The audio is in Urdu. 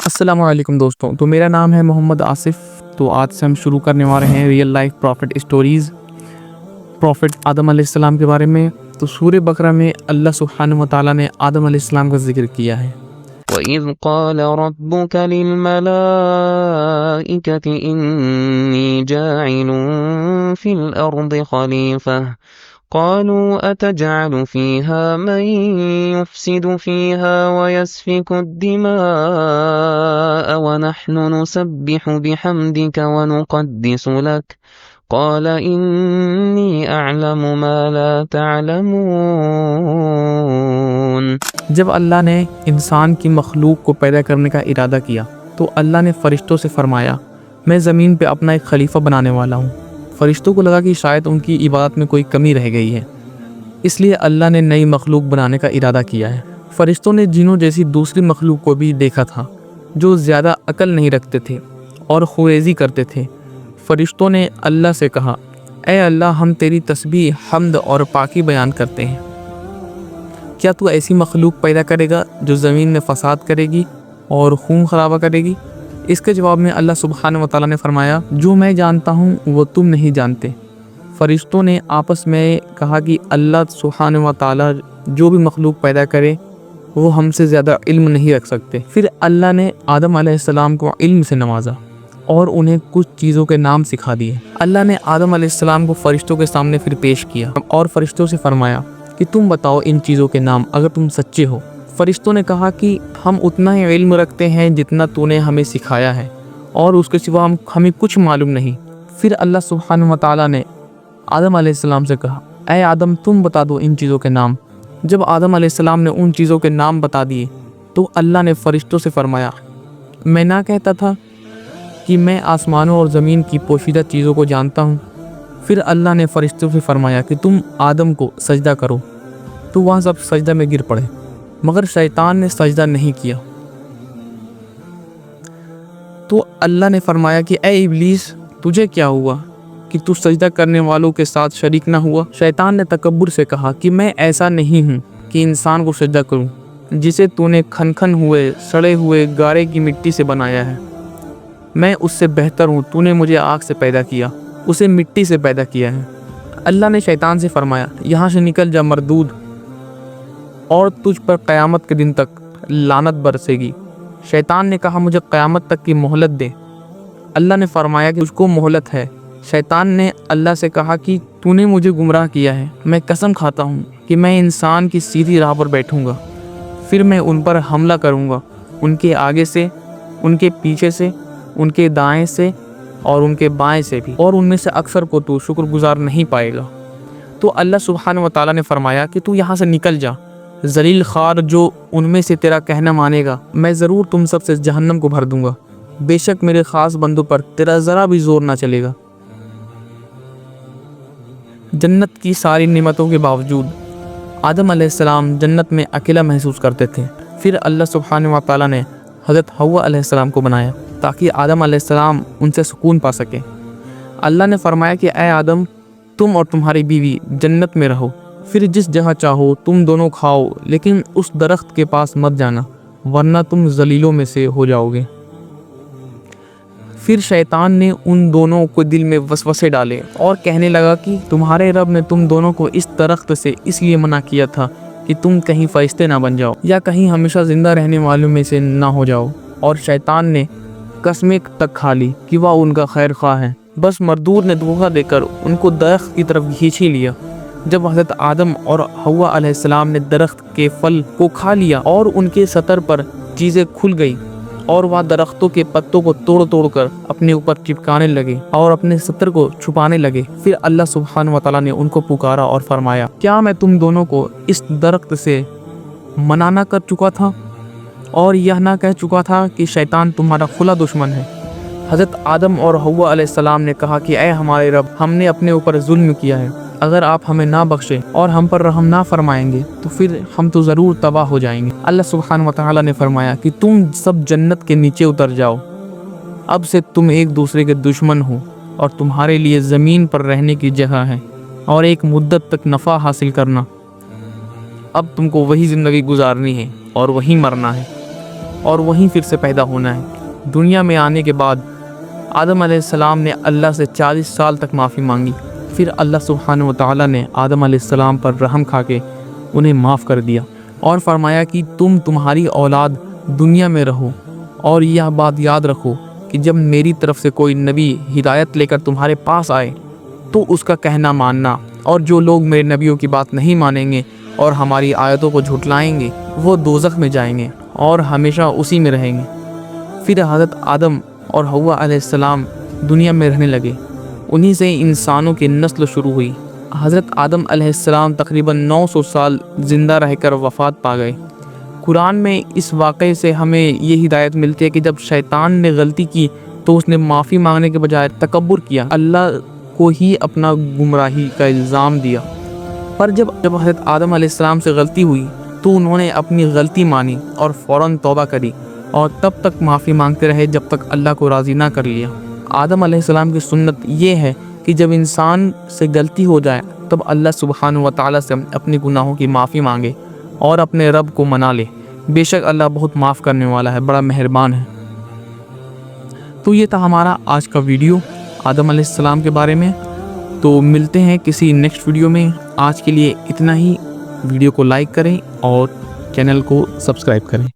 السلام علیکم دوستوں، تو میرا نام ہے محمد آصف۔ تو آج سے ہم شروع کرنے والے ہیں real life prophet stories prophet آدم علیہ السلام کے بارے میں۔ تو سورہ بقرہ میں اللہ سبحانہ وتعالیٰ نے آدم علیہ السلام کا ذکر کیا ہے۔ وَإِذْ قَالَ رَبُّكَ لِلْمَلَائِكَةِ إِنِّي جَاعِلٌ فِي الْأَرْضِ خَلِيفَةً قَالُوا أَتَجْعَلُ فِيهَا مَن يُفْسِدُ فِيهَا وَيَسْفِكُ الدِّمَاءَ وَنَحْنُ نُسَبِّحُ بِحَمْدِكَ وَنُقَدِّسُ لَكَ قَالَ إِنِّي أَعْلَمُ مَا لَا تَعْلَمُونَ۔ جب اللہ نے انسان کی مخلوق کو پیدا کرنے کا ارادہ کیا تو اللہ نے فرشتوں سے فرمایا، میں زمین پہ اپنا ایک خلیفہ بنانے والا ہوں۔ فرشتوں کو لگا کہ شاید ان کی عبادت میں کوئی کمی رہ گئی ہے، اس لیے اللہ نے نئی مخلوق بنانے کا ارادہ کیا ہے۔ فرشتوں نے جنوں جیسی دوسری مخلوق کو بھی دیکھا تھا جو زیادہ عقل نہیں رکھتے تھے اور خوریزی کرتے تھے۔ فرشتوں نے اللہ سے کہا، اے اللہ، ہم تیری تسبیح، حمد اور پاکی بیان کرتے ہیں۔ کیا تو ایسی مخلوق پیدا کرے گا جو زمین میں فساد کرے گی اور خون خرابہ کرے گی؟ اس کے جواب میں اللہ سبحانہ وتعالیٰ نے فرمایا، جو میں جانتا ہوں وہ تم نہیں جانتے۔ فرشتوں نے آپس میں کہا کہ اللہ سبحانہ وتعالیٰ جو بھی مخلوق پیدا کرے وہ ہم سے زیادہ علم نہیں رکھ سکتے۔ پھر اللہ نے آدم علیہ السلام کو علم سے نوازا اور انہیں کچھ چیزوں کے نام سکھا دیے۔ اللہ نے آدم علیہ السلام کو فرشتوں کے سامنے پھر پیش کیا اور فرشتوں سے فرمایا کہ تم بتاؤ ان چیزوں کے نام اگر تم سچے ہو۔ فرشتوں نے کہا کہ ہم اتنا ہی علم رکھتے ہیں جتنا تو نے ہمیں سکھایا ہے، اور اس کے سوا ہمیں کچھ معلوم نہیں۔ پھر اللہ سبحانہ وتعالیٰ نے آدم علیہ السلام سے کہا، اے آدم، تم بتا دو ان چیزوں کے نام۔ جب آدم علیہ السلام نے ان چیزوں کے نام بتا دیے تو اللہ نے فرشتوں سے فرمایا، میں نہ کہتا تھا کہ میں آسمانوں اور زمین کی پوشیدہ چیزوں کو جانتا ہوں۔ پھر اللہ نے فرشتوں سے فرمایا کہ تم آدم کو سجدہ کرو، تو وہاں سب سجدہ میں گر پڑے، مگر شیطان نے سجدہ نہیں کیا۔ تو اللہ نے فرمایا کہ اے ابلیس، تجھے کیا ہوا کہ تو سجدہ کرنے والوں کے ساتھ شریک نہ ہوا؟ شیطان نے تکبر سے کہا کہ میں ایسا نہیں ہوں کہ انسان کو سجدہ کروں جسے تو نے کھن ہوئے سڑے ہوئے گارے کی مٹی سے بنایا ہے۔ میں اس سے بہتر ہوں، تو نے مجھے آگ سے پیدا کیا، اسے مٹی سے پیدا کیا ہے۔ اللہ نے شیطان سے فرمایا، یہاں سے نکل جا مردود، اور تجھ پر قیامت کے دن تک لعنت برسے گی۔ شیطان نے کہا، مجھے قیامت تک کی مہلت دے۔ اللہ نے فرمایا کہ تجھ کو مہلت ہے۔ شیطان نے اللہ سے کہا کہ تو نے مجھے گمراہ کیا ہے، میں قسم کھاتا ہوں کہ میں انسان کی سیدھی راہ پر بیٹھوں گا، پھر میں ان پر حملہ کروں گا، ان کے آگے سے، ان کے پیچھے سے، ان کے دائیں سے اور ان کے بائیں سے بھی، اور ان میں سے اکثر کو تو شکر گزار نہیں پائے گا۔ تو اللہ سبحانہ وتعالیٰ نے فرمایا کہ تو یہاں سے نکل جا، ذلیل خوار، جو ان میں سے تیرا کہنا مانے گا میں ضرور تم سب سے جہنم کو بھر دوں گا، بے شک میرے خاص بندوں پر تیرا ذرا بھی زور نہ چلے گا۔ جنت کی ساری نعمتوں کے باوجود آدم علیہ السلام جنت میں اکیلا محسوس کرتے تھے۔ پھر اللہ سبحانہ وتعالیٰ نے حضرت حوا علیہ السلام کو بنایا تاکہ آدم علیہ السلام ان سے سکون پا سکے۔ اللہ نے فرمایا کہ اے آدم، تم اور تمہاری بیوی جنت میں رہو، پھر جس جگہ چاہو تم دونوں کھاؤ، لیکن اس درخت کے پاس مت جانا ورنہ تم ذلیلوں میں سے ہو جاؤ گے۔ پھر شیطان نے ان دونوں کو دل میں وسوسے ڈالے اور کہنے لگا کہ تمہارے رب نے تم دونوں کو اس درخت سے اس لیے منع کیا تھا کہ تم کہیں فرشتے نہ بن جاؤ یا کہیں ہمیشہ زندہ رہنے والوں میں سے نہ ہو جاؤ۔ اور شیطان نے قسمیں تک کھا لی کہ وہ ان کا خیر خواہ ہے، بس مردود نے دھوکہ دے کر ان کو درخت کی طرف کھینچ ہی لیا۔ جب حضرت آدم اور حوا علیہ السلام نے درخت کے پھل کو کھا لیا اور ان کے سطر پر چیزیں کھل گئی اور وہ درختوں کے پتوں کو توڑ کر اپنے اوپر چپکانے لگے اور اپنے سطر کو چھپانے لگے، پھر اللہ سبحانہ وتعالیٰ نے ان کو پکارا اور فرمایا، کیا میں تم دونوں کو اس درخت سے منع نہ کر چکا تھا اور یہ نہ کہہ چکا تھا کہ شیطان تمہارا کھلا دشمن ہے؟ حضرت آدم اور حوا علیہ السلام نے کہا کہ اے ہمارے رب، ہم نے اپنے اوپر ظلم کیا ہے، اگر آپ ہمیں نہ بخشیں اور ہم پر رحم نہ فرمائیں گے تو پھر ہم تو ضرور تباہ ہو جائیں گے۔ اللہ سبحانہ وتعالیٰ نے فرمایا کہ تم سب جنت کے نیچے اتر جاؤ، اب سے تم ایک دوسرے کے دشمن ہو اور تمہارے لیے زمین پر رہنے کی جگہ ہے اور ایک مدت تک نفع حاصل کرنا۔ اب تم کو وہی زندگی گزارنی ہے اور وہی مرنا ہے، اور وہیں پھر سے پیدا ہونا ہے۔ دنیا میں آنے کے بعد آدم علیہ السلام نے اللہ سے 40 سال تک معافی مانگی، پھر اللہ سبحانہ و تعالیٰ نے آدم علیہ السلام پر رحم کھا کے انہیں معاف کر دیا اور فرمایا کہ تمہاری اولاد دنیا میں رہو، اور یہ بات یاد رکھو کہ جب میری طرف سے کوئی نبی ہدایت لے کر تمہارے پاس آئے تو اس کا کہنا ماننا، اور جو لوگ میرے نبیوں کی بات نہیں مانیں گے اور ہماری آیتوں کو جھٹلائیں گے وہ دوزخ میں جائیں گے اور ہمیشہ اسی میں رہیں گے۔ پھر حضرت آدم اور حوا علیہ السلام دنیا میں رہنے لگے، انہی سے انسانوں کی نسل شروع ہوئی۔ حضرت آدم علیہ السلام تقریباً 900 سال زندہ رہ کر وفات پا گئے۔ قرآن میں اس واقعے سے ہمیں یہ ہدایت ملتی ہے کہ جب شیطان نے غلطی کی تو اس نے معافی مانگنے کے بجائے تکبر کیا، اللہ کو ہی اپنا گمراہی کا الزام دیا۔ پر جب حضرت آدم علیہ السلام سے غلطی ہوئی تو انہوں نے اپنی غلطی مانی اور فوراً توبہ کری، اور تب تک معافی مانگتے رہے جب تک اللہ کو راضی نہ کر لیا۔ آدم علیہ السلام کی سنت یہ ہے کہ جب انسان سے غلطی ہو جائے تب اللہ سبحانہ و تعالیٰ سے اپنے گناہوں کی معافی مانگے اور اپنے رب کو منا لے۔ بے شک اللہ بہت معاف کرنے والا ہے، بڑا مہربان ہے۔ تو یہ تھا ہمارا آج کا ویڈیو آدم علیہ السلام کے بارے میں۔ تو ملتے ہیں کسی نیکسٹ ویڈیو میں۔ آج کے لیے اتنا ہی۔ ویڈیو کو لائک کریں اور چینل کو سبسکرائب کریں۔